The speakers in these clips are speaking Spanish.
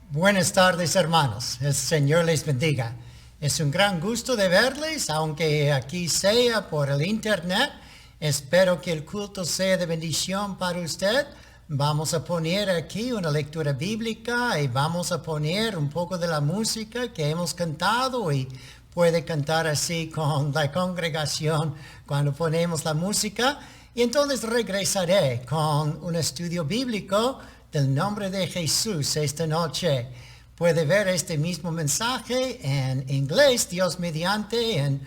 Buenas tardes, hermanos. El Señor les bendiga. Es un gran gusto de verles, aunque aquí sea por el internet. Espero que el culto sea de bendición para usted. Vamos a poner aquí una lectura bíblica y vamos a poner un poco de la música que hemos cantado y puede cantar así con la congregación cuando ponemos la música. Y entonces regresaré con un estudio bíblico del nombre de Jesús esta noche. Puede ver este mismo mensaje en inglés, Dios mediante, en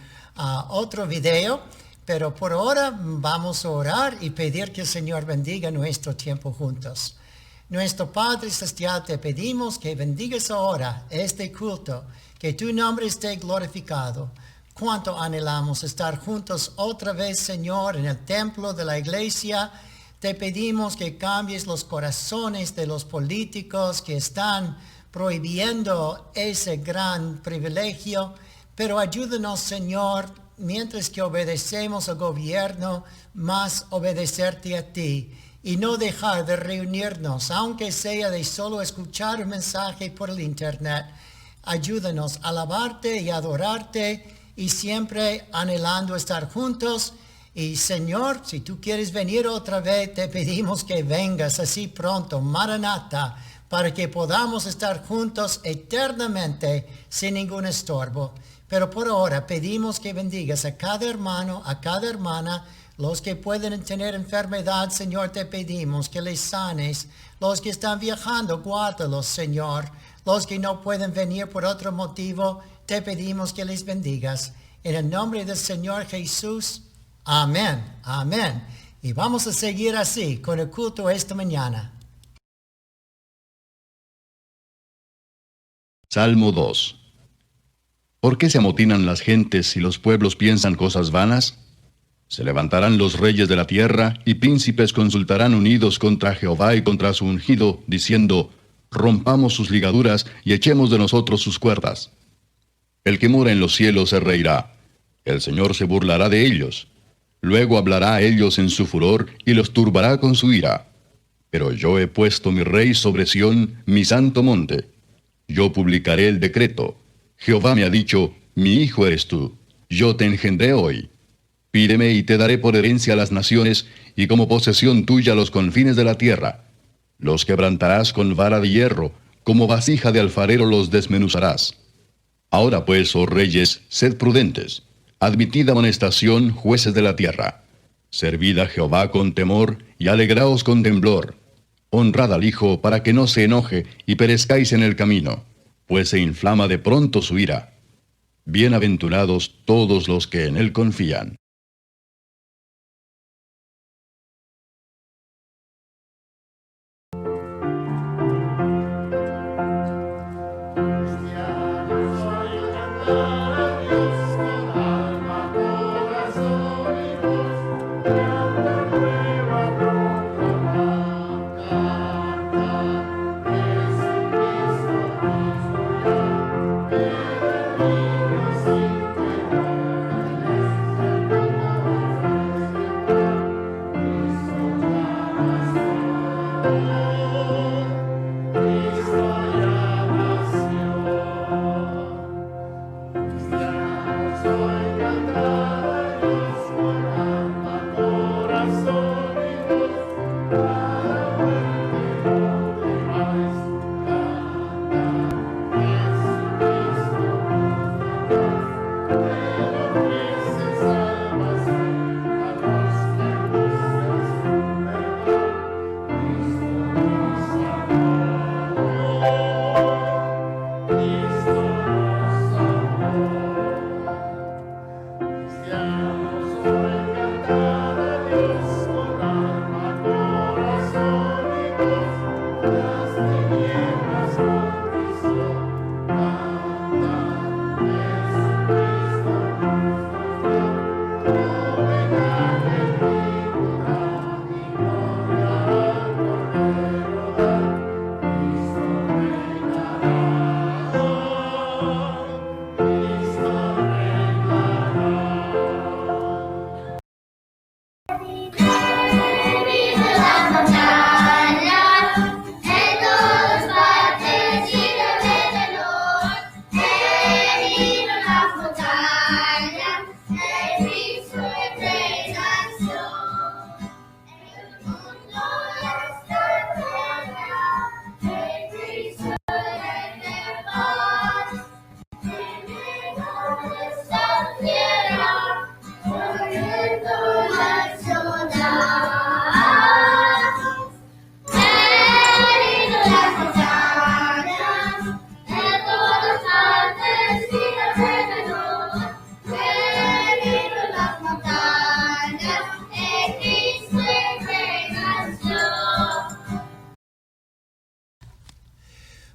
otro video. Pero por ahora vamos a orar y pedir que el Señor bendiga nuestro tiempo juntos. Nuestro Padre Celestial, te pedimos que bendigas ahora este culto, que tu nombre esté glorificado. Cuánto anhelamos estar juntos otra vez, Señor, en el templo de la iglesia. Te pedimos que cambies los corazones de los políticos que están prohibiendo ese gran privilegio, pero ayúdanos, Señor, mientras que obedecemos al gobierno, más obedecerte a ti y no dejar de reunirnos, aunque sea de solo escuchar un mensaje por el internet. Ayúdanos a alabarte y adorarte y siempre anhelando estar juntos. Y Señor, si tú quieres venir otra vez, te pedimos que vengas así pronto, Maranatha, para que podamos estar juntos eternamente sin ningún estorbo. Pero por ahora pedimos que bendigas a cada hermano, a cada hermana, los que pueden tener enfermedad, Señor, te pedimos que les sanes. Los que están viajando, guárdalos, Señor. Los que no pueden venir por otro motivo, te pedimos que les bendigas. En el nombre del Señor Jesús, amén, amén. Y vamos a seguir así con el culto esta mañana. Salmo 2. ¿Por qué se amotinan las gentes y los pueblos piensan cosas vanas? Se levantarán los reyes de la tierra, y príncipes consultarán unidos contra Jehová y contra su ungido, diciendo, rompamos sus ligaduras y echemos de nosotros sus cuerdas. El que mora en los cielos se reirá. El Señor se burlará de ellos. Luego hablará a ellos en su furor y los turbará con su ira. Pero yo he puesto mi rey sobre Sión, mi santo monte. Yo publicaré el decreto. Jehová me ha dicho, mi hijo eres tú. Yo te engendré hoy. Pídeme y te daré por herencia a las naciones, y como posesión tuya los confines de la tierra. Los quebrantarás con vara de hierro, como vasija de alfarero los desmenuzarás. Ahora pues, oh reyes, sed prudentes. Admitid amonestación, jueces de la tierra. Servid a Jehová con temor, y alegraos con temblor. Honrad al Hijo, para que no se enoje, y perezcáis en el camino, pues se inflama de pronto su ira. Bienaventurados todos los que en él confían.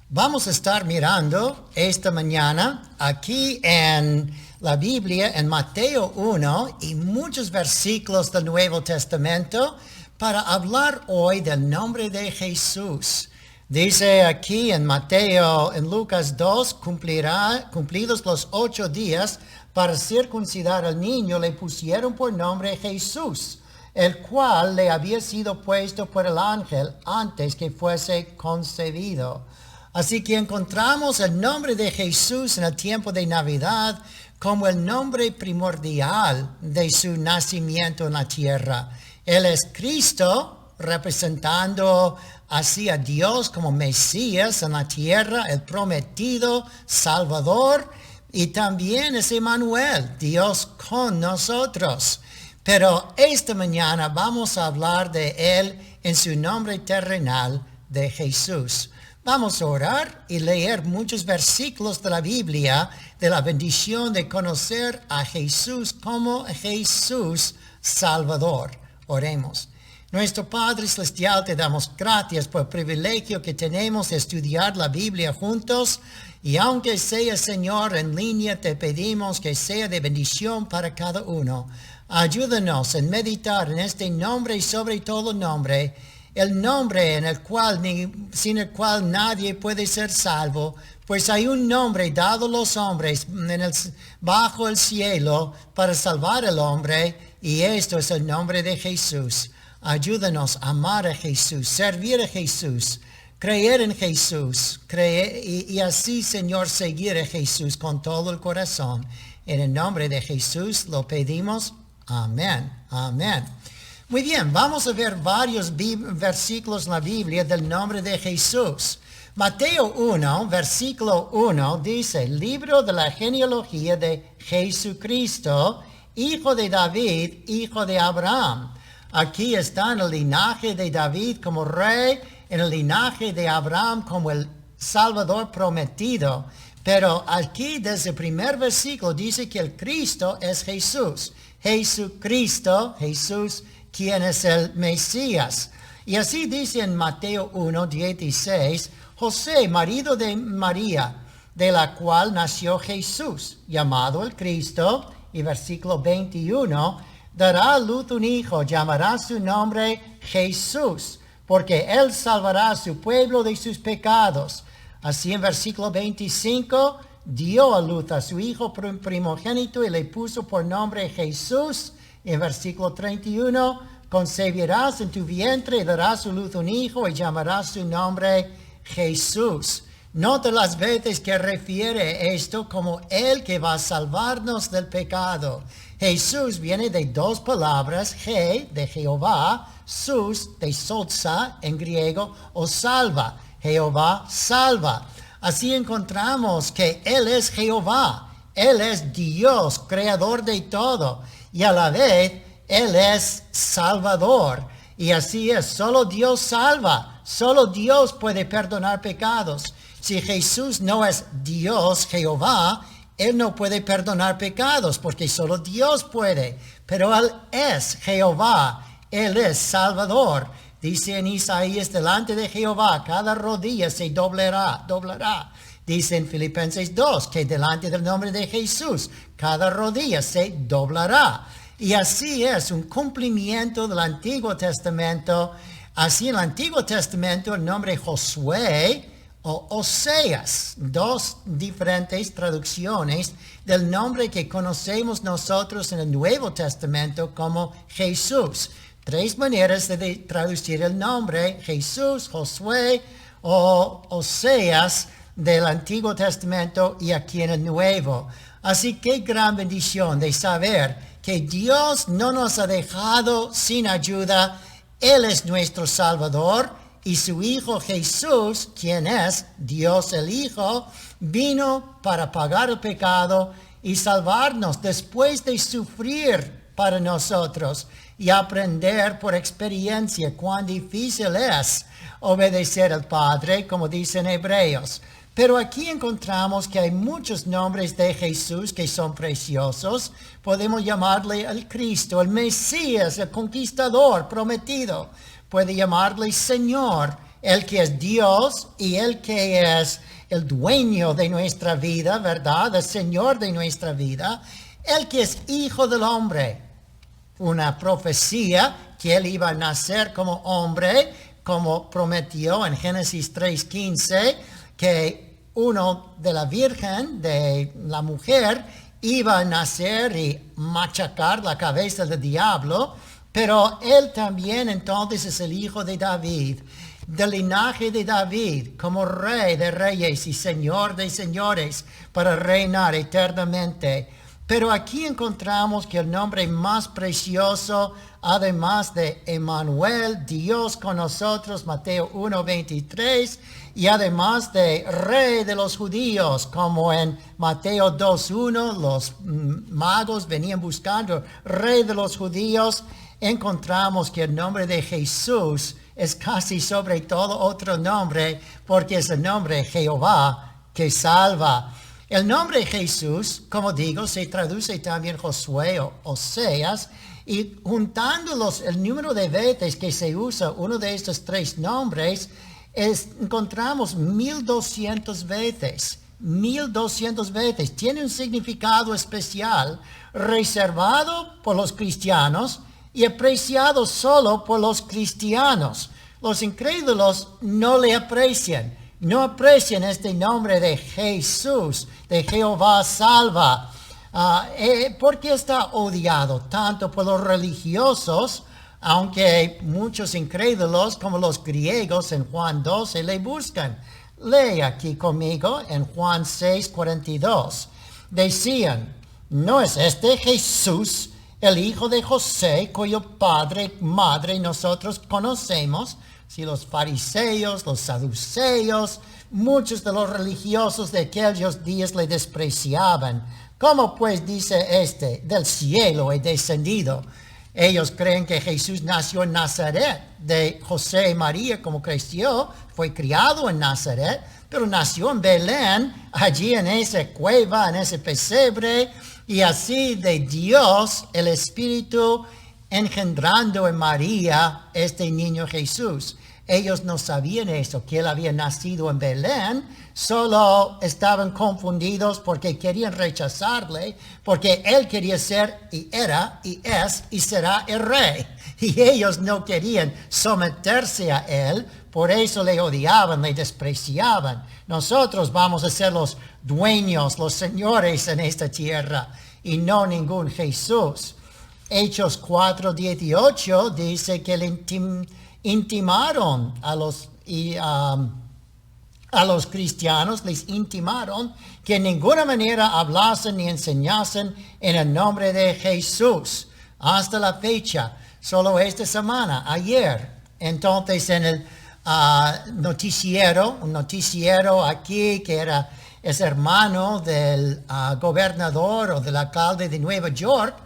Vamos a estar mirando esta mañana aquí en la Biblia, en Mateo 1 y muchos versículos del Nuevo Testamento para hablar hoy del nombre de Jesús. Dice aquí en Mateo, en Lucas 2, cumplidos los 8 días para circuncidar al niño, le pusieron por nombre Jesús, el cual le había sido puesto por el ángel antes que fuese concebido. Así que encontramos el nombre de Jesús en el tiempo de Navidad como el nombre primordial de su nacimiento en la tierra. Él es Cristo, representando así a Dios como Mesías en la tierra, el prometido Salvador, y también es Emmanuel, Dios con nosotros. Pero esta mañana vamos a hablar de Él en su nombre terrenal de Jesús. Vamos a orar y leer muchos versículos de la Biblia de la bendición de conocer a Jesús como Jesús Salvador. Oremos. Nuestro Padre Celestial, te damos gracias por el privilegio que tenemos de estudiar la Biblia juntos. Y aunque sea, Señor, en línea, te pedimos que sea de bendición para cada uno. Ayúdanos en meditar en este nombre y sobre todo nombre, el nombre en el cual sin el cual nadie puede ser salvo, pues hay un nombre dado a los hombres bajo el cielo para salvar al hombre, y esto es el nombre de Jesús. Ayúdanos a amar a Jesús, servir a Jesús, creer en Jesús, y así, Señor, seguir a Jesús con todo el corazón. En el nombre de Jesús lo pedimos. Amén. Amén. Muy bien, vamos a ver varios versículos en la Biblia del nombre de Jesús. Mateo 1, versículo 1 dice, libro de la genealogía de Jesucristo, hijo de David, hijo de Abraham. Aquí está en el linaje de David como rey, en el linaje de Abraham como el Salvador prometido. Pero aquí desde el primer versículo dice que el Cristo es Jesús. Jesucristo, Jesús, quien es el Mesías. Y así dice en Mateo 1:16, José, marido de María, de la cual nació Jesús, llamado el Cristo, y versículo 21, dará a luz un hijo, llamará su nombre Jesús, porque él salvará a su pueblo de sus pecados. Así en versículo 25, dio a luz a su hijo primogénito y le puso por nombre Jesús. En versículo 31, concebirás en tu vientre y darás a luz un hijo y llamarás su nombre Jesús. Nota las veces que refiere esto como el que va a salvarnos del pecado. Jesús viene de dos palabras, Je, de Jehová, Sus, de Sotsa, en griego, o salva. Jehová salva. Así encontramos que Él es Jehová. Él es Dios, creador de todo. Y a la vez, Él es Salvador. Y así es, solo Dios salva. Solo Dios puede perdonar pecados. Si Jesús no es Dios, Jehová, Él no puede perdonar pecados, porque solo Dios puede. Pero Él es Jehová. Él es Salvador. Dice en Isaías, delante de Jehová, cada rodilla se doblará. Dice en Filipenses 2, que delante del nombre de Jesús, cada rodilla se doblará. Y así es un cumplimiento del Antiguo Testamento. Así en el Antiguo Testamento el nombre Josué o Oseas, dos diferentes traducciones del nombre que conocemos nosotros en el Nuevo Testamento como Jesús. Tres maneras de traducir el nombre Jesús, Josué o Oseas del Antiguo Testamento y aquí en el Nuevo. Así que gran bendición de saber que Dios no nos ha dejado sin ayuda. Él es nuestro Salvador y su Hijo Jesús, quien es Dios el Hijo, vino para pagar el pecado y salvarnos después de sufrir para nosotros y aprender por experiencia cuán difícil es obedecer al Padre, como dice en Hebreos. Pero aquí encontramos que hay muchos nombres de Jesús que son preciosos. Podemos llamarle el Cristo, el Mesías, el conquistador prometido. Puede llamarle Señor, el que es Dios y el que es el dueño de nuestra vida, ¿verdad? El Señor de nuestra vida, el que es hijo del hombre. Una profecía que él iba a nacer como hombre, como prometió en Génesis 3:15, que uno de la virgen, de la mujer, iba a nacer y machacar la cabeza del diablo, pero él también entonces es el hijo de David, del linaje de David, como rey de reyes y señor de señores, para reinar eternamente. Pero aquí encontramos que el nombre más precioso, además de Emmanuel, Dios con nosotros, Mateo 1:23, y además de Rey de los judíos, como en Mateo 2:1, los magos venían buscando Rey de los judíos, encontramos que el nombre de Jesús es casi sobre todo otro nombre, porque es el nombre Jehová que salva. El nombre Jesús, como digo, se traduce también Josué o Oseas, y juntándolos el número de veces que se usa uno de estos tres nombres, encontramos 1200 veces. 1200 veces. Tiene un significado especial, reservado por los cristianos y apreciado solo por los cristianos. Los incrédulos no le aprecian. No aprecian este nombre de Jesús, de Jehová salva. ¿Por qué está odiado tanto por los religiosos? Aunque muchos incrédulos, como los griegos en Juan 12, le buscan. Lee aquí conmigo en Juan 6:42. Decían, ¿no es este Jesús, el hijo de José, cuyo padre y madre nosotros conocemos? Si los fariseos, los saduceos, muchos de los religiosos de aquellos días le despreciaban. ¿Cómo pues dice del cielo he descendido? Ellos creen que Jesús nació en Nazaret, de José y María, como creció, fue criado en Nazaret, pero nació en Belén, allí en esa cueva, en ese pesebre, y así de Dios, el Espíritu, engendrando en María este niño Jesús. Ellos no sabían eso, que él había nacido en Belén, solo estaban confundidos porque querían rechazarle, porque él quería ser y era y es y será el rey. Y ellos no querían someterse a él, por eso le odiaban, le despreciaban. Nosotros vamos a ser los dueños, los señores en esta tierra y no ningún Jesús. Hechos 4:18 dice que le intimaron a los cristianos, les intimaron que en ninguna manera hablasen ni enseñasen en el nombre de Jesús. Hasta la fecha, solo esta semana, ayer, entonces en el un noticiero aquí que es hermano del gobernador o del alcalde de Nueva York,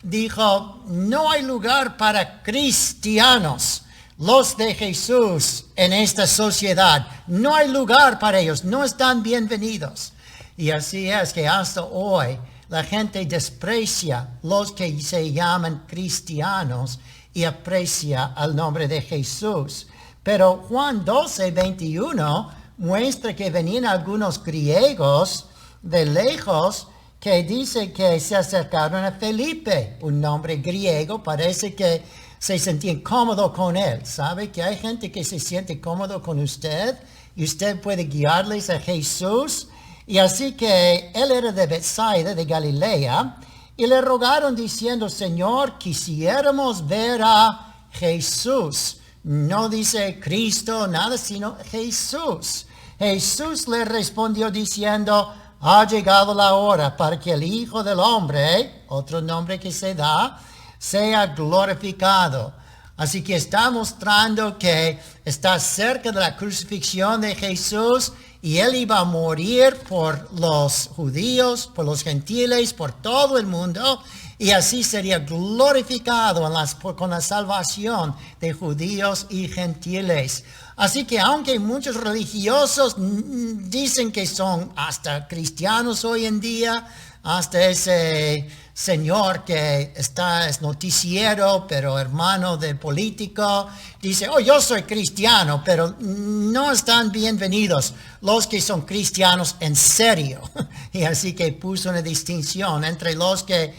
dijo, no hay lugar para cristianos, los de Jesús, en esta sociedad. No hay lugar para ellos, no están bienvenidos. Y así es que hasta hoy la gente desprecia los que se llaman cristianos y aprecia el nombre de Jesús. Pero Juan 12:21 muestra que venían algunos griegos de lejos que dice que se acercaron a Felipe, un nombre griego, parece que se sentían cómodos con él. ¿Sabe que hay gente que se siente cómodo con usted y usted puede guiarles a Jesús? Y así que él era de Bethsaida, de Galilea, y le rogaron diciendo, Señor, quisiéramos ver a Jesús. No dice Cristo, nada, sino Jesús. Jesús le respondió diciendo, ha llegado la hora para que el Hijo del Hombre, otro nombre que se da, sea glorificado. Así que está mostrando que está cerca de la crucifixión de Jesús y él iba a morir por los judíos, por los gentiles, por todo el mundo, y así sería glorificado con la salvación de judíos y gentiles. Así que aunque muchos religiosos dicen que son hasta cristianos hoy en día, hasta ese señor que es noticiero, pero hermano de político, dice, oh, yo soy cristiano, pero no están bienvenidos los que son cristianos en serio. Y así que puso una distinción entre los que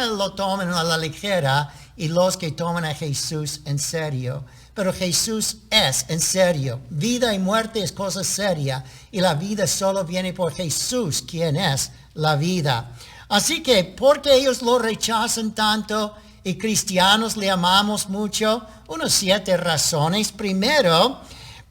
lo toman a la ligera y los que toman a Jesús en serio. Pero Jesús es en serio. Vida y muerte es cosa seria. Y la vida solo viene por Jesús, quien es la vida. Así que, porque ellos lo rechazan tanto y cristianos le amamos mucho, unas 7 razones. Primero,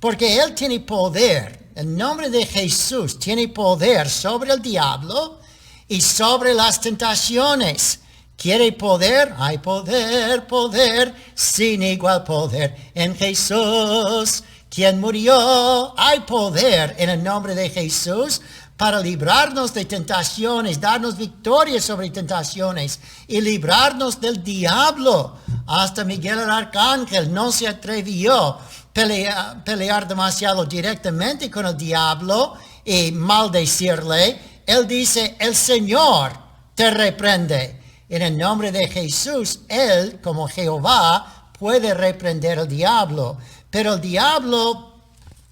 porque Él tiene poder. El nombre de Jesús tiene poder sobre el diablo y sobre las tentaciones. ¿Quiere poder? Hay poder, poder, sin igual poder en Jesús, quien murió. Hay poder en el nombre de Jesús para librarnos de tentaciones, darnos victoria sobre tentaciones y librarnos del diablo. Hasta Miguel el Arcángel no se atrevió a pelear demasiado directamente con el diablo y maldecirle. Él dice, el Señor te reprende. En el nombre de Jesús, Él, como Jehová, puede reprender al diablo. Pero el diablo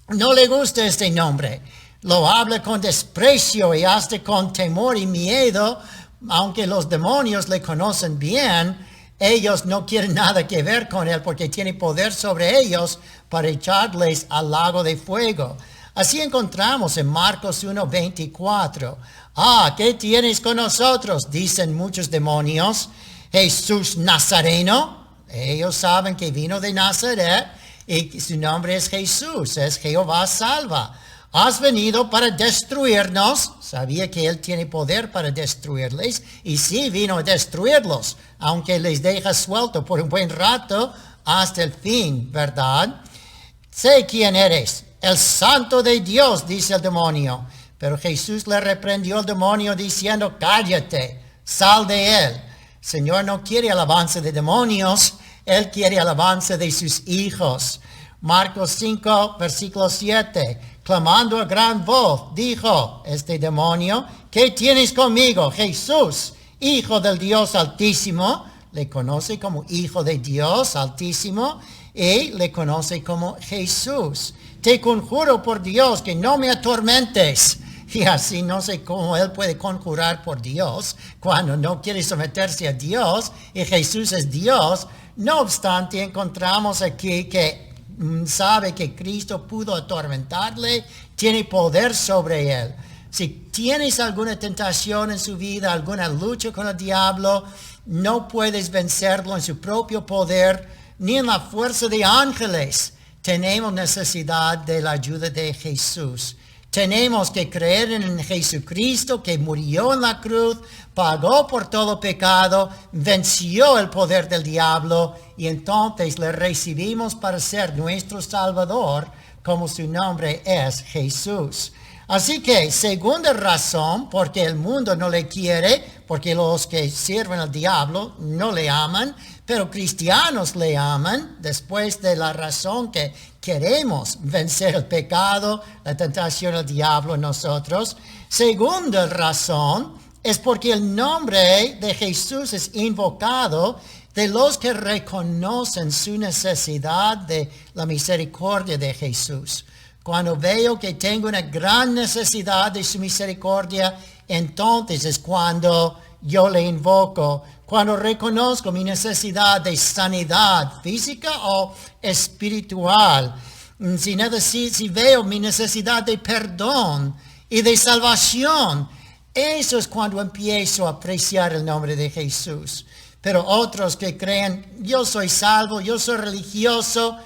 no le gusta este nombre. Lo habla con desprecio y hasta con temor y miedo. Aunque los demonios le conocen bien, ellos no quieren nada que ver con Él porque tiene poder sobre ellos para echarles al lago de fuego. Así encontramos en Marcos 1:24. ¿Qué tienes con nosotros? Dicen muchos demonios. Jesús Nazareno. Ellos saben que vino de Nazaret y su nombre es Jesús, es Jehová salva. Has venido para destruirnos. Sabía que Él tiene poder para destruirles y sí vino a destruirlos, aunque les deja suelto por un buen rato hasta el fin, ¿verdad? Sé quién eres. El santo de Dios, dice el demonio. Pero Jesús le reprendió al demonio diciendo, cállate, sal de él. El Señor no quiere alabanza de demonios, Él quiere alabanza de sus hijos. Marcos 5, versículo 7, clamando a gran voz, dijo este demonio, ¿qué tienes conmigo, Jesús, Hijo del Dios Altísimo? Le conoce como Hijo de Dios Altísimo y le conoce como Jesús. Te conjuro por Dios que no me atormentes. Y así no sé cómo Él puede conjurar por Dios cuando no quiere someterse a Dios y Jesús es Dios. No obstante, encontramos aquí que sabe que Cristo pudo atormentarle, tiene poder sobre Él. Si tienes alguna tentación en su vida, alguna lucha con el diablo, no puedes vencerlo en su propio poder ni en la fuerza de ángeles. Tenemos necesidad de la ayuda de Jesús. Tenemos que creer en Jesucristo que murió en la cruz, pagó por todo pecado, venció el poder del diablo y entonces le recibimos para ser nuestro Salvador, como su nombre es Jesús. Así que, segunda razón, porque el mundo no le quiere, porque los que sirven al diablo no le aman, pero cristianos le aman, después de la razón que queremos vencer el pecado, la tentación del diablo en nosotros. Segunda razón es porque el nombre de Jesús es invocado de los que reconocen su necesidad de la misericordia de Jesús. Cuando veo que tengo una gran necesidad de su misericordia, entonces es cuando yo le invoco. Cuando reconozco mi necesidad de sanidad física o espiritual. Si veo mi necesidad de perdón y de salvación, eso es cuando empiezo a apreciar el nombre de Jesús. Pero otros que creen, yo soy salvo, yo soy religioso,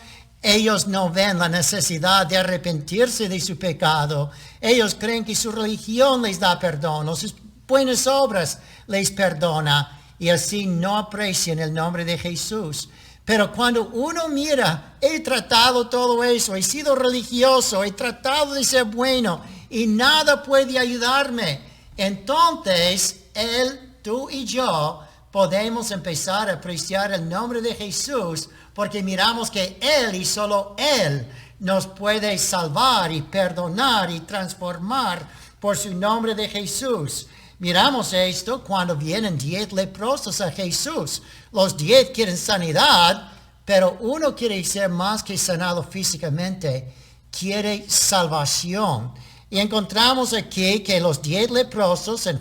ellos no ven la necesidad de arrepentirse de su pecado. Ellos creen que su religión les da perdón o sus buenas obras les perdona y así no aprecian el nombre de Jesús. Pero cuando uno mira, he tratado todo eso, he sido religioso, he tratado de ser bueno y nada puede ayudarme, entonces Él, tú y yo podemos empezar a apreciar el nombre de Jesús porque miramos que Él y solo Él nos puede salvar y perdonar y transformar por su nombre de Jesús. Miramos esto cuando vienen 10 leprosos a Jesús. Los 10 quieren sanidad, pero uno quiere ser más que sanado físicamente, quiere salvación. Y encontramos aquí que los 10 leprosos en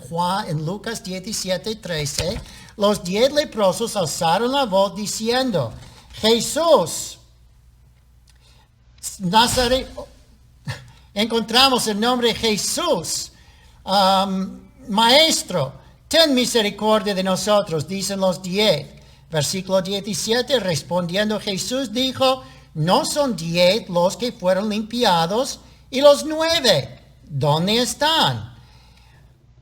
Lucas 17:13, los 10 leprosos alzaron la voz diciendo, Jesús, Nazareno, encontramos el nombre Jesús, Maestro, ten misericordia de nosotros, dicen los 10. Versículo 17, respondiendo Jesús dijo, no son 10 los que fueron limpiados, y los 9, ¿dónde están?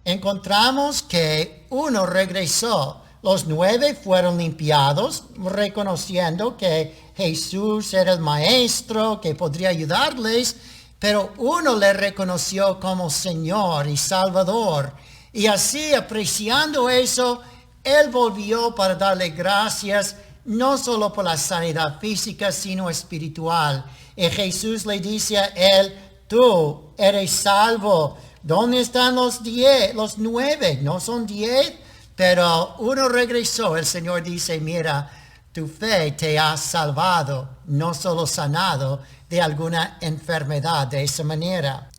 Encontramos que uno regresó. Los 9 fueron limpiados, reconociendo que Jesús era el maestro, que podría ayudarles, pero uno le reconoció como Señor y Salvador. Y así, apreciando eso, él volvió para darle gracias, no solo por la sanidad física, sino espiritual. Y Jesús le dice a él, tú eres salvo. ¿Dónde están los 10? Los 9, ¿no son 10? Pero uno regresó. El Señor dice, mira, tu fe te ha salvado, no solo sanado de alguna enfermedad de esa manera.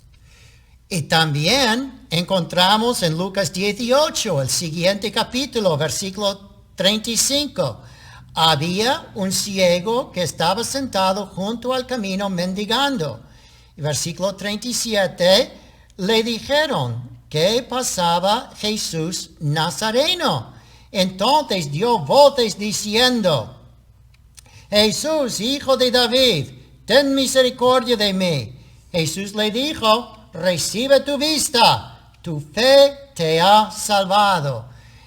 Y también encontramos en Lucas 18, el siguiente capítulo, versículo 35. Había un ciego que estaba sentado junto al camino mendigando. Versículo 37, le dijeron que pasaba Jesús Nazareno. Entonces dio voces diciendo, Jesús, hijo de David, ten misericordia de mí. Jesús le dijo, recibe tu vista, tu fe te ha salvado.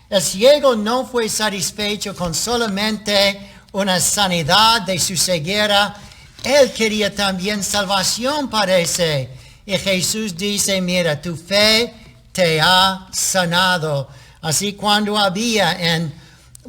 El ciego no fue satisfecho con solamente una sanidad de su ceguera. Él quería también salvación, parece. Y Jesús dice, mira, tu fe te ha sanado. Así cuando había en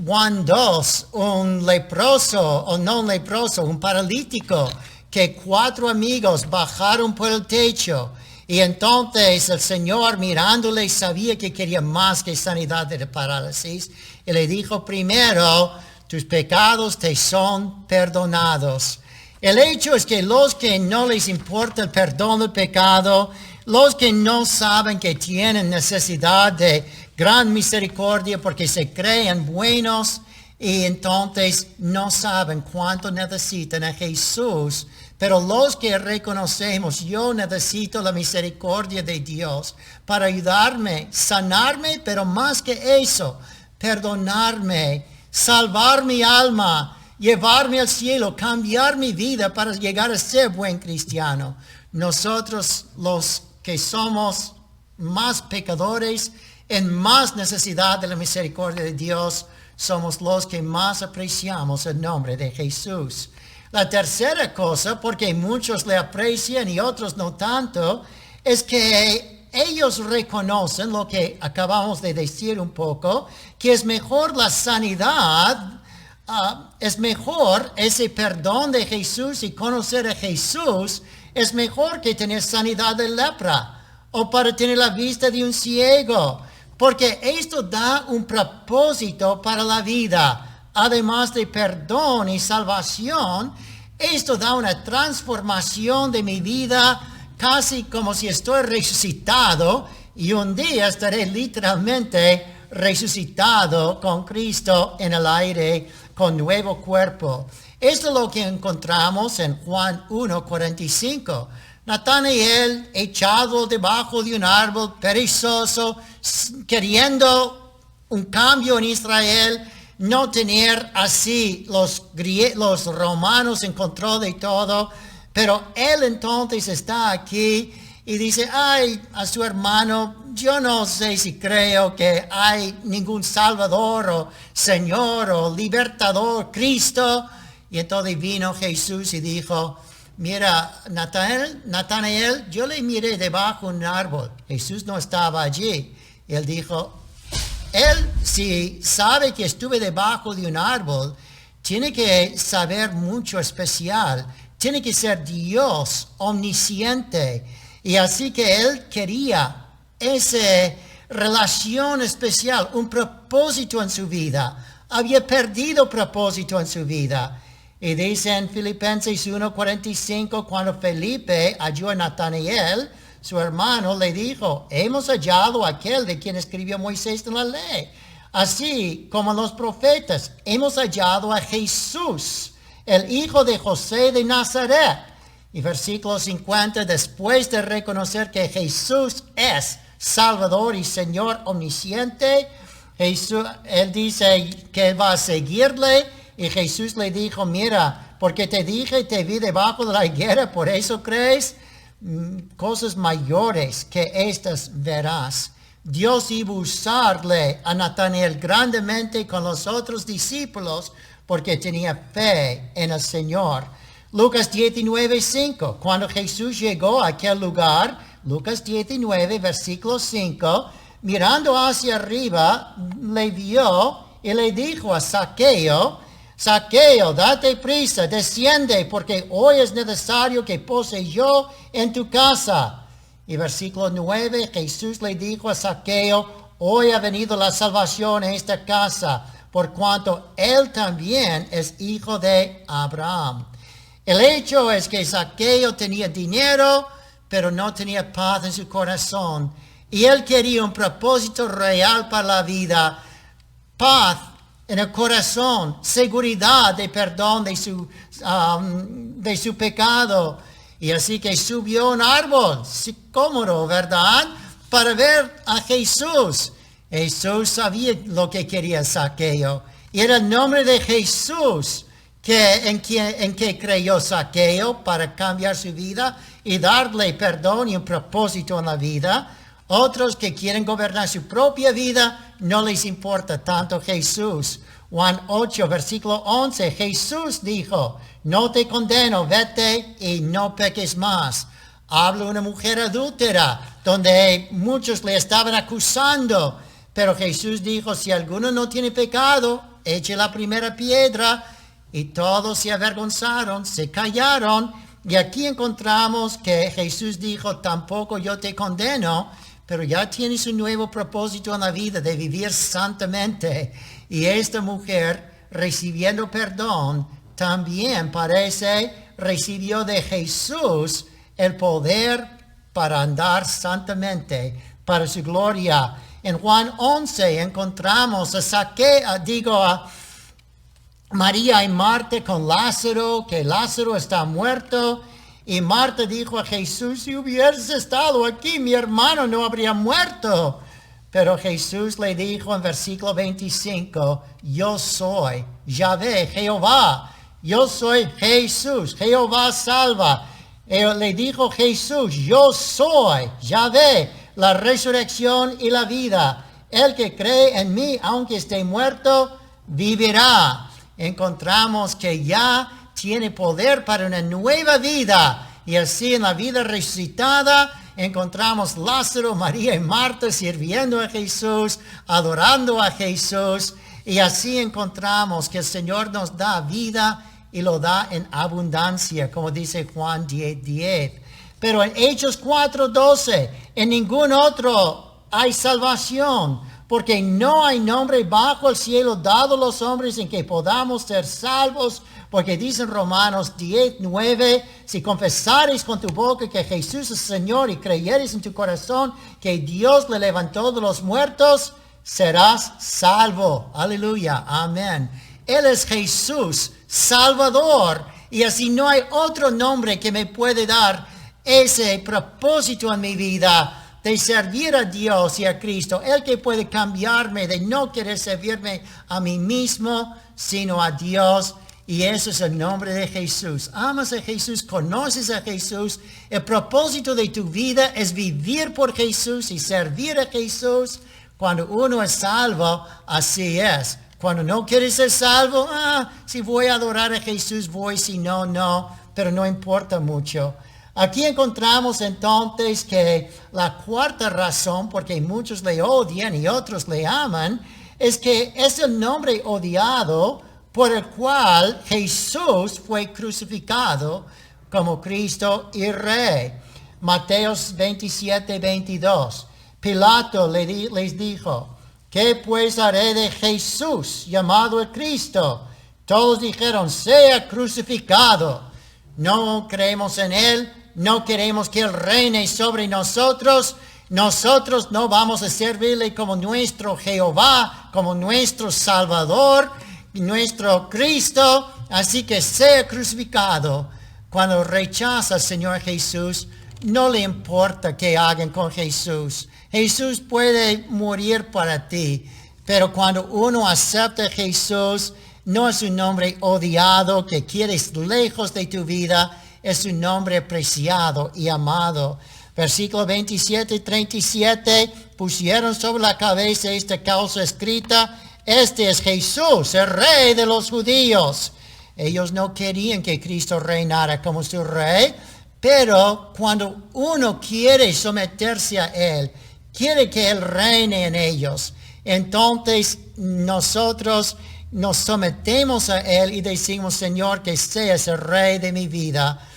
Juan 2 un leproso, o no un leproso, un paralítico, que 4 amigos bajaron por el techo. Y entonces el Señor mirándole sabía que quería más que sanidad de la parálisis. Y le dijo primero, tus pecados te son perdonados. El hecho es que los que no les importa el perdón del pecado, los que no saben que tienen necesidad de gran misericordia porque se creen buenos y entonces no saben cuánto necesitan a Jesús. Pero los que reconocemos, yo necesito la misericordia de Dios para ayudarme, sanarme, pero más que eso, perdonarme, salvar mi alma, llevarme al cielo, cambiar mi vida para llegar a ser buen cristiano. Nosotros, los que somos más pecadores, en más necesidad de la misericordia de Dios, somos los que más apreciamos el nombre de Jesús. La tercera cosa, porque muchos le aprecian y otros no tanto, es que ellos reconocen lo que acabamos de decir un poco, que es mejor la sanidad, es mejor ese perdón de Jesús y conocer a Jesús, es mejor que tener sanidad de lepra o para tener la vista de un ciego, porque esto da un propósito para la vida. Además de perdón y salvación, esto da una transformación de mi vida, casi como si estoy resucitado y un día estaré literalmente resucitado con Cristo en el aire, con nuevo cuerpo. Esto es lo que encontramos en Juan 1:45. Natanael, echado debajo de un árbol perezoso, queriendo un cambio en Israel, no tener así los romanos en control de todo, pero él entonces está aquí y dice, a su hermano, yo no sé si creo que hay ningún Salvador o Señor o Libertador, Cristo. Y entonces vino Jesús y dijo, mira, Natanael, yo le miré debajo de un árbol. Jesús no estaba allí. Él dijo, él, si sabe que estuve debajo de un árbol, tiene que saber mucho especial. Tiene que ser Dios omnisciente. Y así que él quería esa relación especial, un propósito en su vida. Había perdido propósito en su vida. Y dice en Filipenses 1:45, cuando Felipe halló a Natanael, su hermano, le dijo, hemos hallado a aquel de quien escribió Moisés en la ley. Así como los profetas, hemos hallado a Jesús, el hijo de José de Nazaret. Y versículo 50, después de reconocer que Jesús es Salvador y Señor omnisciente, él dice que va a seguirle. Y Jesús le dijo, mira, porque te dije, te vi debajo de la higuera, por eso crees, cosas mayores que estas verás. Dios iba a usarle a Natanael grandemente con los otros discípulos porque tenía fe en el Señor. Lucas 19:5, cuando Jesús llegó a aquel lugar, Lucas 19, versículo 5, mirando hacia arriba, le vio y le dijo a Zaqueo, Zaqueo, date prisa, desciende, porque hoy es necesario que pose yo en tu casa. Y versículo 9, Jesús le dijo a Zaqueo, hoy ha venido la salvación en esta casa, por cuanto él también es hijo de Abraham. El hecho es que Zaqueo tenía dinero, pero no tenía paz en su corazón. Y él quería un propósito real para la vida, paz en el corazón, seguridad de perdón de su pecado. Y así que subió a un árbol, sicómoro, ¿verdad? Para ver a Jesús. Jesús sabía lo que quería Zaqueo. Y era el nombre de Jesús en que creyó Zaqueo para cambiar su vida y darle perdón y un propósito en la vida. Otros que quieren gobernar su propia vida, no les importa tanto Jesús. Juan 8, versículo 11, Jesús dijo, no te condeno, vete y no peques más. Habla una mujer adúltera, donde muchos le estaban acusando. Pero Jesús dijo, si alguno no tiene pecado, eche la primera piedra. Y todos se avergonzaron, se callaron. Y aquí encontramos que Jesús dijo, tampoco yo te condeno, pero ya tienes un nuevo propósito en la vida de vivir santamente. Y esta mujer, recibiendo perdón, también parece recibió de Jesús el poder para andar santamente, para su gloria. En Juan 11 encontramos a María y Marta con Lázaro, que Lázaro está muerto. Y Marta dijo a Jesús, si hubieras estado aquí, mi hermano no habría muerto. Pero Jesús le dijo en versículo 25, yo soy Yahvé, Jehová. Yo soy Jesús, Jehová salva. Le dijo Jesús, yo soy Yahvé, la resurrección y la vida. El que cree en mí, aunque esté muerto, vivirá. Encontramos que ya tiene poder para una nueva vida. Y así en la vida resucitada encontramos Lázaro, María y Marta sirviendo a Jesús, adorando a Jesús. Y así encontramos que el Señor nos da vida y lo da en abundancia, como dice Juan 10:10. Pero en Hechos 4:12, en ningún otro hay salvación, porque no hay nombre bajo el cielo dado a los hombres en que podamos ser salvos, porque dicen Romanos 10:9, si confesares con tu boca que Jesús es Señor y creyeres en tu corazón que Dios le levantó de los muertos, serás salvo. Aleluya, amén. Él es Jesús, Salvador, y así no hay otro nombre que me puede dar ese propósito en mi vida de servir a Dios y a Cristo, el que puede cambiarme de no querer servirme a mí mismo, sino a Dios. Y ese es el nombre de Jesús. Amas a Jesús, conoces a Jesús. El propósito de tu vida es vivir por Jesús y servir a Jesús. Cuando uno es salvo, así es. Cuando no quieres ser salvo, si voy a adorar a Jesús, voy, si no, no. Pero no importa mucho. Aquí encontramos entonces que la cuarta razón, porque muchos le odian y otros le aman, es que es el nombre odiado por el cual Jesús fue crucificado como Cristo y Rey. Mateo 27:22. Pilato les dijo, ¿qué pues haré de Jesús, llamado el Cristo? Todos dijeron, sea crucificado. No creemos en él, no queremos que él reine sobre nosotros. Nosotros no vamos a servirle como nuestro Jehová, como nuestro Salvador, nuestro Cristo. Así que sea crucificado. Cuando rechaza al Señor Jesús, no le importa qué hagan con Jesús. Jesús puede morir para ti, pero cuando uno acepta a Jesús, no es un nombre odiado que quieres lejos de tu vida, es un nombre apreciado y amado. Versículo 27 y 37, pusieron sobre la cabeza esta causa escrita, este es Jesús, el Rey de los judíos. Ellos no querían que Cristo reinara como su Rey, pero cuando uno quiere someterse a Él, quiere que Él reine en ellos, entonces nosotros nos sometemos a Él y decimos, Señor, que seas el Rey de mi vida.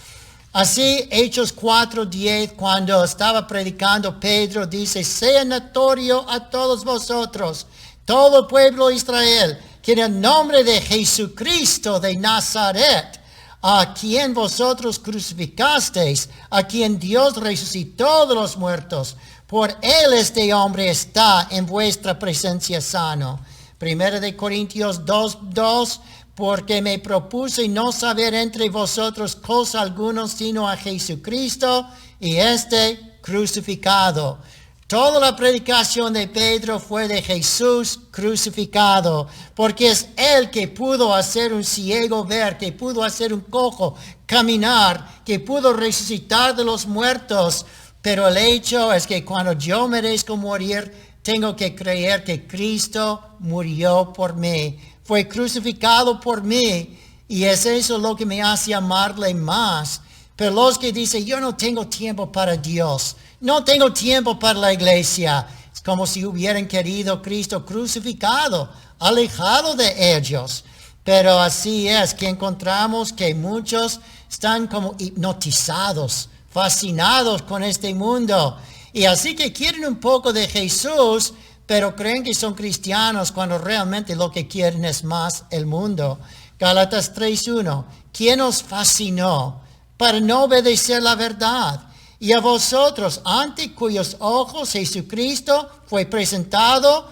Así, Hechos 4:10, cuando estaba predicando Pedro, dice, sea notorio a todos vosotros, todo el pueblo de Israel, que en el nombre de Jesucristo de Nazaret, a quien vosotros crucificasteis, a quien Dios resucitó de los muertos, por él este hombre está en vuestra presencia sano. 1 Corintios 2:2, porque me propuse no saber entre vosotros cosa alguna sino a Jesucristo y este crucificado. Toda la predicación de Pedro fue de Jesús crucificado, porque es Él que pudo hacer un ciego ver, que pudo hacer un cojo caminar, que pudo resucitar de los muertos. Pero el hecho es que cuando yo merezco morir, tengo que creer que Cristo murió por mí, fue crucificado por mí, y es eso lo que me hace amarle más. Pero los que dicen, yo no tengo tiempo para Dios, no tengo tiempo para la iglesia, es como si hubieran querido Cristo crucificado, alejado de ellos. Pero así es que encontramos que muchos están como hipnotizados, fascinados con este mundo. Y así que quieren un poco de Jesús, pero creen que son cristianos cuando realmente lo que quieren es más el mundo. Gálatas 3:1, ¿quién os fascinó para no obedecer la verdad? Y a vosotros, ante cuyos ojos Jesucristo fue presentado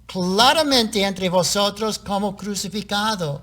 claramente entre vosotros como crucificado.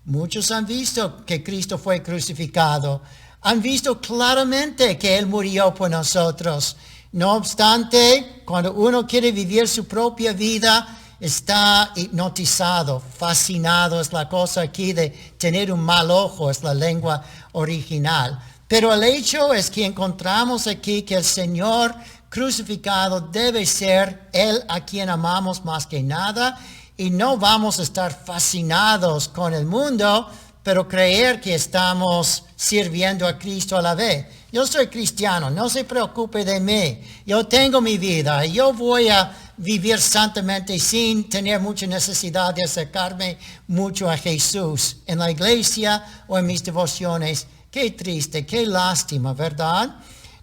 Muchos han visto que Cristo fue crucificado. Han visto claramente que Él murió por nosotros. No obstante, cuando uno quiere vivir su propia vida, está hipnotizado, fascinado. Es la cosa aquí de tener un mal ojo, es la lengua original. Pero el hecho es que encontramos aquí que el Señor crucificado debe ser Él a quien amamos más que nada. Y no vamos a estar fascinados con el mundo, pero creer que estamos sirviendo a Cristo a la vez. Yo soy cristiano, no se preocupe de mí. Yo tengo mi vida y yo voy a vivir santamente sin tener mucha necesidad de acercarme mucho a Jesús en la iglesia o en mis devociones. Qué triste, qué lástima, ¿verdad?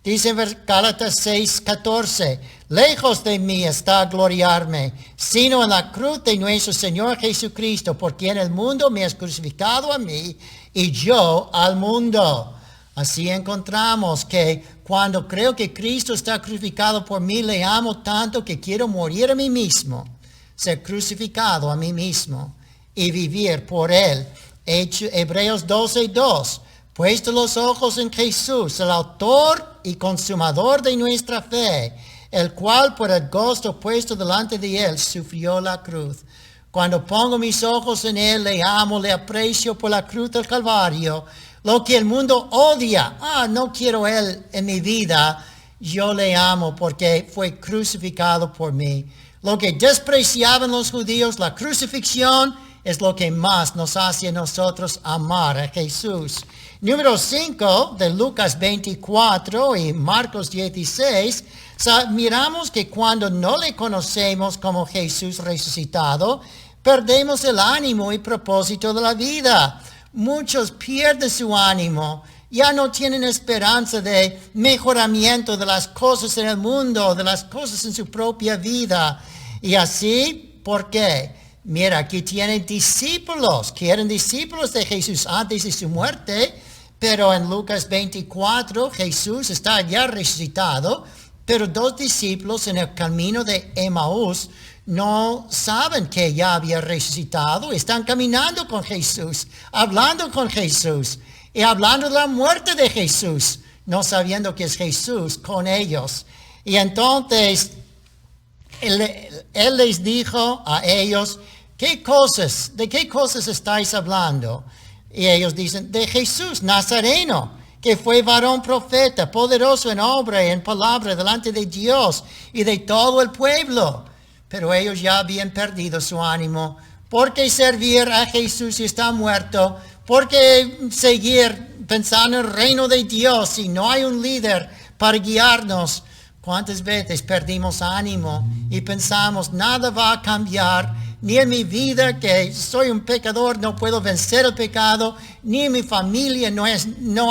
Dice en Gálatas 6:14, lejos de mí está gloriarme, sino en la cruz de nuestro Señor Jesucristo, por quien el mundo me ha crucificado a mí y yo al mundo. Así encontramos que cuando creo que Cristo está crucificado por mí, le amo tanto que quiero morir a mí mismo, ser crucificado a mí mismo y vivir por Él. Hebreos 12:2. Puesto los ojos en Jesús, el autor y consumador de nuestra fe, el cual por el gozo puesto delante de Él sufrió la cruz. Cuando pongo mis ojos en Él, le amo, le aprecio por la cruz del Calvario. Lo que el mundo odia, no quiero Él en mi vida, yo le amo porque fue crucificado por mí. Lo que despreciaban los judíos, la crucifixión, es lo que más nos hace a nosotros amar a Jesús. Número 5 de Lucas 24 y Marcos 16, miramos que cuando no le conocemos como Jesús resucitado, perdemos el ánimo y propósito de la vida. Muchos pierden su ánimo Ya no tienen esperanza de mejoramiento de las cosas en el mundo, de las cosas en su propia vida. Y así, ¿por qué? Mira, aquí tienen discípulos, que eran discípulos de Jesús antes de su muerte, pero en Lucas 24 Jesús está ya resucitado, pero dos discípulos en el camino de Emaús no saben que ya había resucitado, están caminando con Jesús, hablando con Jesús y hablando de la muerte de Jesús, no sabiendo que es Jesús con ellos. Y entonces él les dijo a ellos, ¿de qué cosas estáis hablando? Y ellos dicen, de Jesús Nazareno, que fue varón profeta, poderoso en obra y en palabra delante de Dios y de todo el pueblo. Pero ellos ya habían perdido su ánimo. ¿Por qué servir a Jesús si está muerto? ¿Por qué seguir pensando en el reino de Dios si no hay un líder para guiarnos? ¿Cuántas veces perdimos ánimo y pensamos, nada va a cambiar, ni en mi vida, que soy un pecador, no puedo vencer el pecado, ni en mi familia no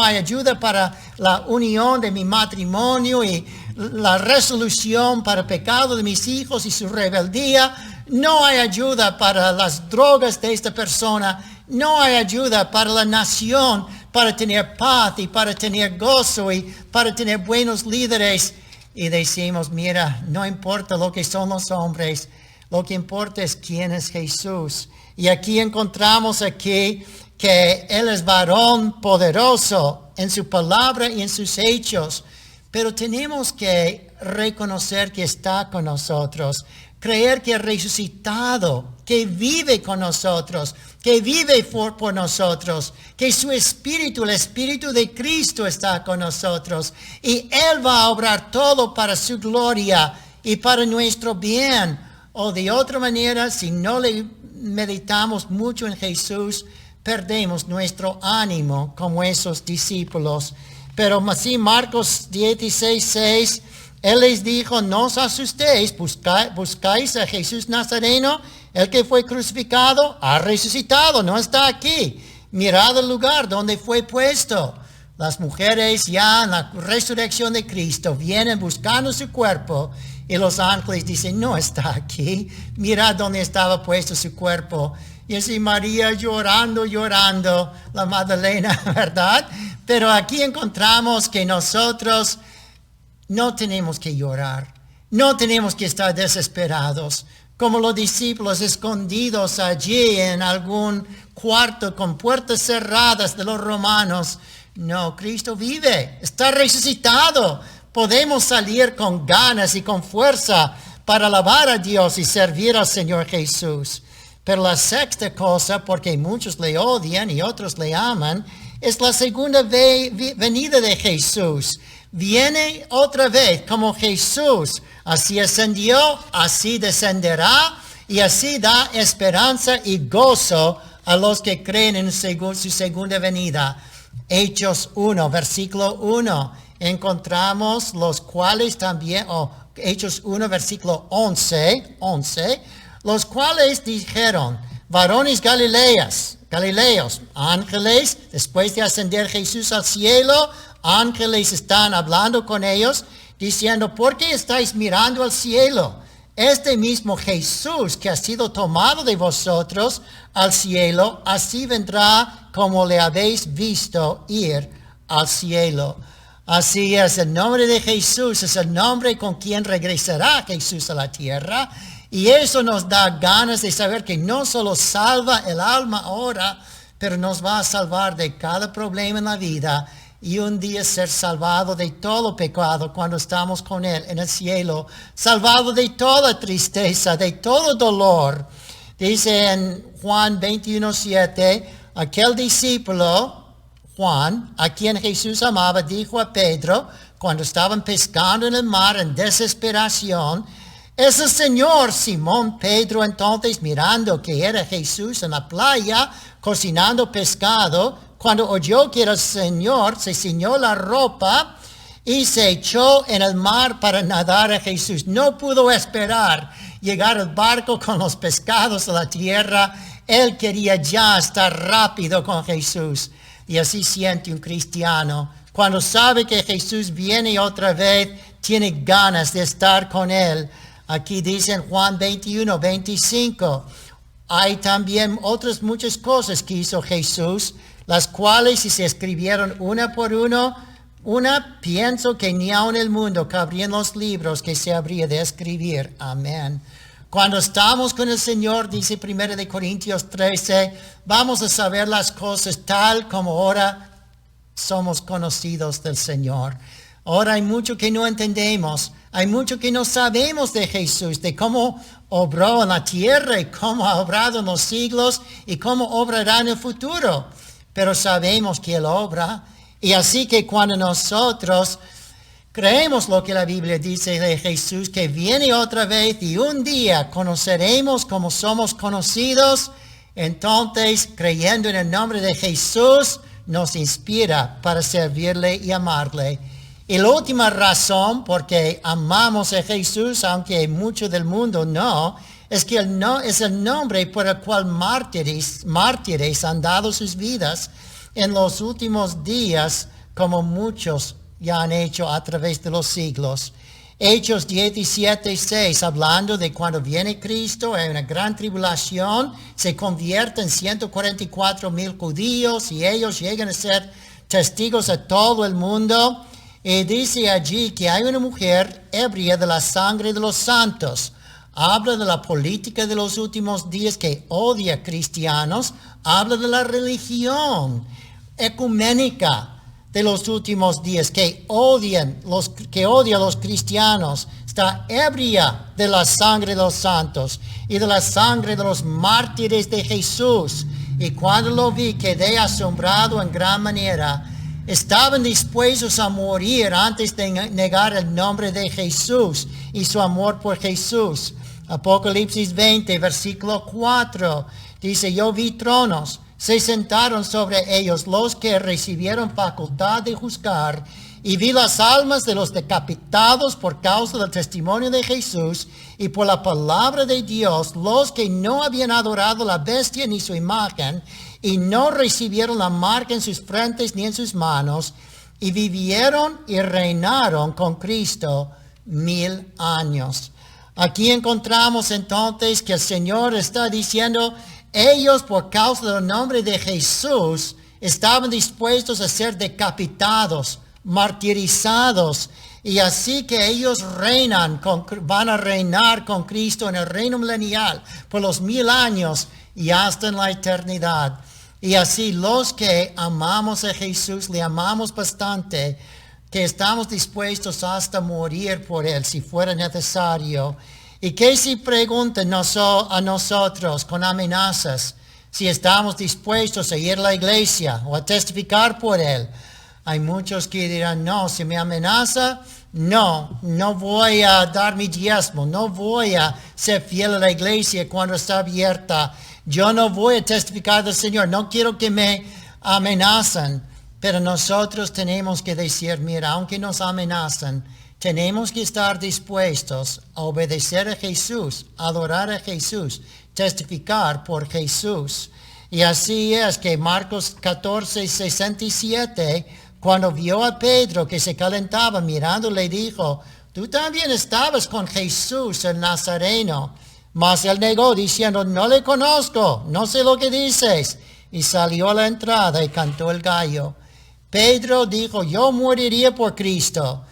hay ayuda para la unión de mi matrimonio y la resolución para el pecado de mis hijos y su rebeldía, no hay ayuda para las drogas de esta persona, no hay ayuda para la nación, para tener paz y para tener gozo y para tener buenos líderes. Y decimos, mira, no importa lo que son los hombres, lo que importa es quién es Jesús. Y aquí encontramos que Él es varón poderoso en su palabra y en sus hechos. Pero tenemos que reconocer que está con nosotros, creer que es resucitado, que vive con nosotros, que vive por nosotros, que su espíritu, el espíritu de Cristo está con nosotros. Y Él va a obrar todo para su gloria y para nuestro bien. O de otra manera, si no le meditamos mucho en Jesús, perdemos nuestro ánimo como esos discípulos. Pero así Marcos 16:6, Él les dijo, no os asustéis, buscáis a Jesús Nazareno, el que fue crucificado, ha resucitado, no está aquí. Mirad el lugar donde fue puesto. Las mujeres ya en la resurrección de Cristo vienen buscando su cuerpo y los ángeles dicen, no está aquí. Mirad dónde estaba puesto su cuerpo. Y así María llorando, la Magdalena, ¿verdad? Pero aquí encontramos que nosotros no tenemos que llorar, no tenemos que estar desesperados, como los discípulos escondidos allí en algún cuarto con puertas cerradas de los romanos. No, Cristo vive, está resucitado. Podemos salir con ganas y con fuerza para alabar a Dios y servir al Señor Jesús. Pero la sexta cosa, porque muchos le odian y otros le aman, es la segunda venida de Jesús. Viene otra vez como Jesús. Así ascendió, así descenderá y así da esperanza y gozo a los que creen en su segunda venida. Hechos 1, versículo 1. Encontramos los cuales también, Hechos 1, versículo 11, los cuales dijeron, varones galileos, ángeles, después de ascender Jesús al cielo, ángeles están hablando con ellos, diciendo, ¿por qué estáis mirando al cielo? Este mismo Jesús que ha sido tomado de vosotros al cielo, así vendrá como le habéis visto ir al cielo. Así es, el nombre de Jesús es el nombre con quien regresará Jesús a la tierra. Y eso nos da ganas de saber que no solo salva el alma ahora, pero nos va a salvar de cada problema en la vida. Y un día ser salvado de todo pecado cuando estamos con Él en el cielo. Salvado de toda tristeza, de todo dolor. Dice en Juan 21:7, aquel discípulo, Juan, a quien Jesús amaba, dijo a Pedro, cuando estaban pescando en el mar en desesperación, es el Señor. Simón Pedro entonces, mirando que era Jesús en la playa, cocinando pescado, cuando oyó que era el Señor, se ciñó la ropa y se echó en el mar para nadar a Jesús. No pudo esperar llegar al barco con los pescados a la tierra. Él quería ya estar rápido con Jesús. Y así siente un cristiano. Cuando sabe que Jesús viene otra vez, tiene ganas de estar con Él. Aquí dice en Juan 21, 25, hay también otras muchas cosas que hizo Jesús, las cuales si se escribieron una por una, pienso que ni aun el mundo cabrían los libros que se habría de escribir. Amén. Cuando estamos con el Señor, dice 1 Corintios 13, vamos a saber las cosas tal como ahora somos conocidos del Señor. Ahora hay mucho que no entendemos, hay mucho que no sabemos de Jesús, de cómo obró en la tierra y cómo ha obrado en los siglos y cómo obrará en el futuro. Pero sabemos que Él obra, y así que cuando nosotros creemos lo que la Biblia dice de Jesús, que viene otra vez y un día conoceremos como somos conocidos, entonces creyendo en el nombre de Jesús nos inspira para servirle y amarle. Y la última razón porque amamos a Jesús, aunque mucho del mundo no, es que es el nombre por el cual mártires han dado sus vidas en los últimos días, como muchos ya han hecho a través de los siglos. Hechos 17:6, hablando de cuando viene Cristo, hay una gran tribulación, se convierten 144,000 judíos y ellos llegan a ser testigos a todo el mundo. Y dice allí que hay una mujer ebria de la sangre de los santos. Habla de la política de los últimos días que odia a cristianos. Habla de la religión ecuménica de los últimos días que odia a los cristianos. Está ebria de la sangre de los santos y de la sangre de los mártires de Jesús. Y cuando lo vi quedé asombrado en gran manera. Estaban dispuestos a morir antes de negar el nombre de Jesús y su amor por Jesús. Apocalipsis 20, versículo 4, dice, yo vi tronos, se sentaron sobre ellos los que recibieron facultad de juzgar, y vi las almas de los decapitados por causa del testimonio de Jesús y por la palabra de Dios, los que no habían adorado la bestia ni su imagen, y no recibieron la marca en sus frentes ni en sus manos, y vivieron y reinaron con Cristo 1000 años. Aquí encontramos entonces que el Señor está diciendo, ellos por causa del nombre de Jesús estaban dispuestos a ser decapitados, martirizados, y así que ellos van a reinar con Cristo en el reino milenial por los 1000 años y hasta en la eternidad. Y así los que amamos a Jesús, le amamos bastante, que estamos dispuestos hasta morir por Él si fuera necesario. Y que si preguntan a nosotros con amenazas si estamos dispuestos a ir a la iglesia o a testificar por Él, hay muchos que dirán, no, si me amenaza, no voy a dar mi diezmo, no voy a ser fiel a la iglesia cuando está abierta. Yo no voy a testificar del Señor, no quiero que me amenazan. Pero nosotros tenemos que decir, mira, aunque nos amenazan, tenemos que estar dispuestos a obedecer a Jesús, adorar a Jesús, testificar por Jesús. Y así es que Marcos 14:67, cuando vio a Pedro que se calentaba mirando, le dijo, tú también estabas con Jesús el Nazareno. Mas él negó diciendo, no le conozco, no sé lo que dices. Y salió a la entrada y cantó el gallo. Pedro dijo, yo moriría por Cristo.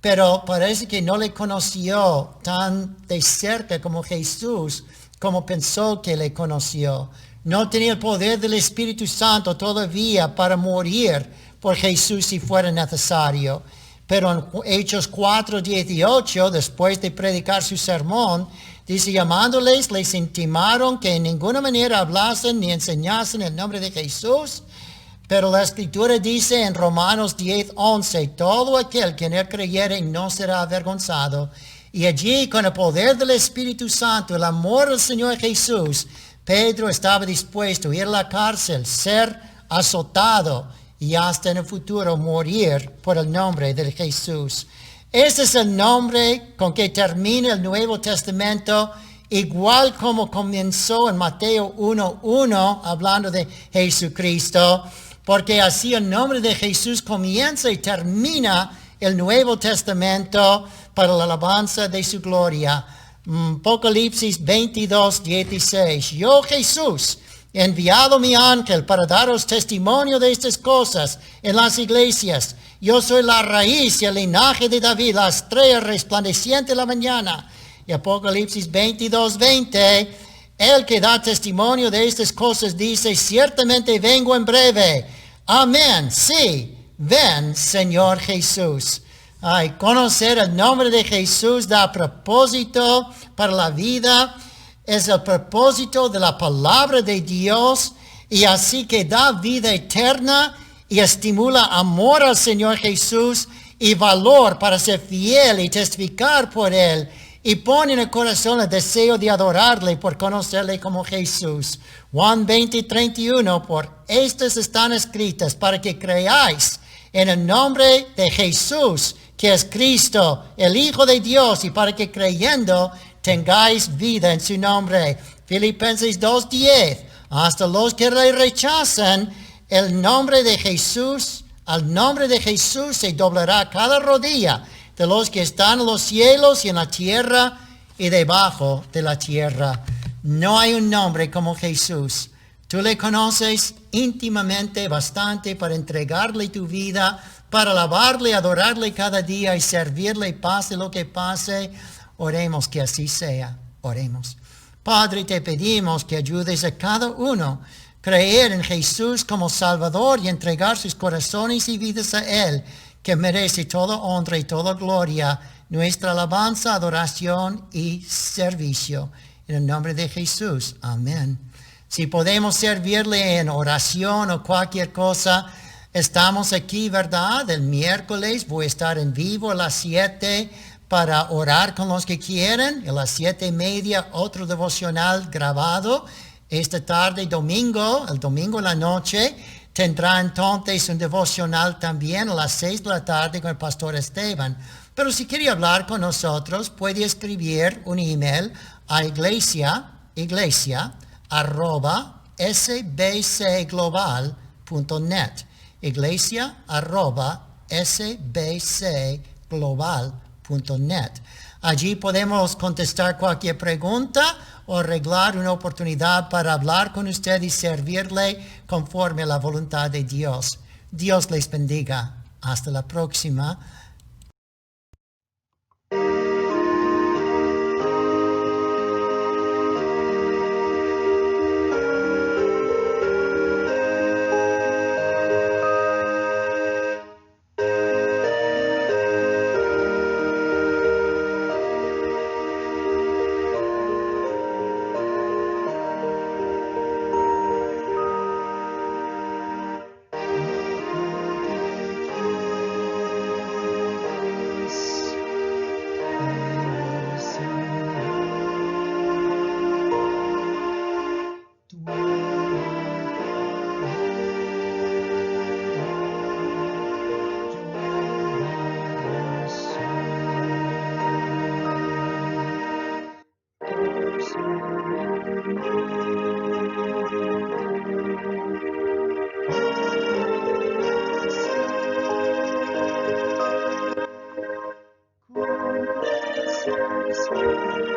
Pero parece que no le conoció tan de cerca como Jesús, como pensó que le conoció. No tenía el poder del Espíritu Santo todavía para morir por Jesús si fuera necesario. Pero en Hechos 4:18, después de predicar su sermón, dice, llamándoles, les intimaron que en ninguna manera hablasen ni enseñasen el nombre de Jesús. Pero la Escritura dice en Romanos 10:11, todo aquel que en él creyere no será avergonzado. Y allí, con el poder del Espíritu Santo, el amor del Señor Jesús, Pedro estaba dispuesto a ir a la cárcel, ser azotado y hasta en el futuro morir por el nombre de Jesús. Ese es el nombre con que termina el Nuevo Testamento, igual como comenzó en Mateo 1:1, hablando de Jesucristo. porque así el nombre de Jesús comienza y termina el Nuevo Testamento para la alabanza de su gloria. Apocalipsis 22:16. Yo, Jesús, he enviado mi ángel para daros testimonio de estas cosas en las iglesias. Yo soy la raíz y el linaje de David, la estrella resplandeciente de la mañana. Y Apocalipsis 22:20, el que da testimonio de estas cosas dice, ciertamente vengo en breve. Amén, sí, ven, Señor Jesús. Ay, conocer el nombre de Jesús da propósito para la vida. Es el propósito de la palabra de Dios y así que da vida eterna y estimula amor al Señor Jesús y valor para ser fiel y testificar por Él y pone en el corazón el deseo de adorarle por conocerle como Jesús. Juan 20:31, por estas están escritas para que creáis en el nombre de Jesús, que es Cristo, el Hijo de Dios, y para que creyendo tengáis vida en su nombre. Filipenses 2:10, hasta los que le rechazan el nombre de Jesús, al nombre de Jesús se doblará cada rodilla de los que están en los cielos y en la tierra y debajo de la tierra. No hay un nombre como Jesús. Tú le conoces íntimamente bastante para entregarle tu vida, para alabarle, adorarle cada día y servirle, pase lo que pase. Oremos que así sea. Oremos. Padre, te pedimos que ayudes a cada uno a creer en Jesús como Salvador y entregar sus corazones y vidas a Él, que merece toda honra y toda gloria, nuestra alabanza, adoración y servicio. En el nombre de Jesús. Amén. Si podemos servirle en oración o cualquier cosa, estamos aquí, ¿verdad? El miércoles voy a estar en vivo a las 7 para orar con los que quieren. A las 7:30 otro devocional grabado. Esta tarde, domingo, el domingo en la noche, tendrá entonces un devocional también a las 6 de la tarde con el pastor Esteban. Pero si quiere hablar con nosotros, puede escribir un email a iglesia@sbcglobal.net. iglesia@sbcglobal.net. Allí podemos contestar cualquier pregunta o arreglar una oportunidad para hablar con usted y servirle conforme a la voluntad de Dios. Dios les bendiga. Hasta la próxima. Sweet.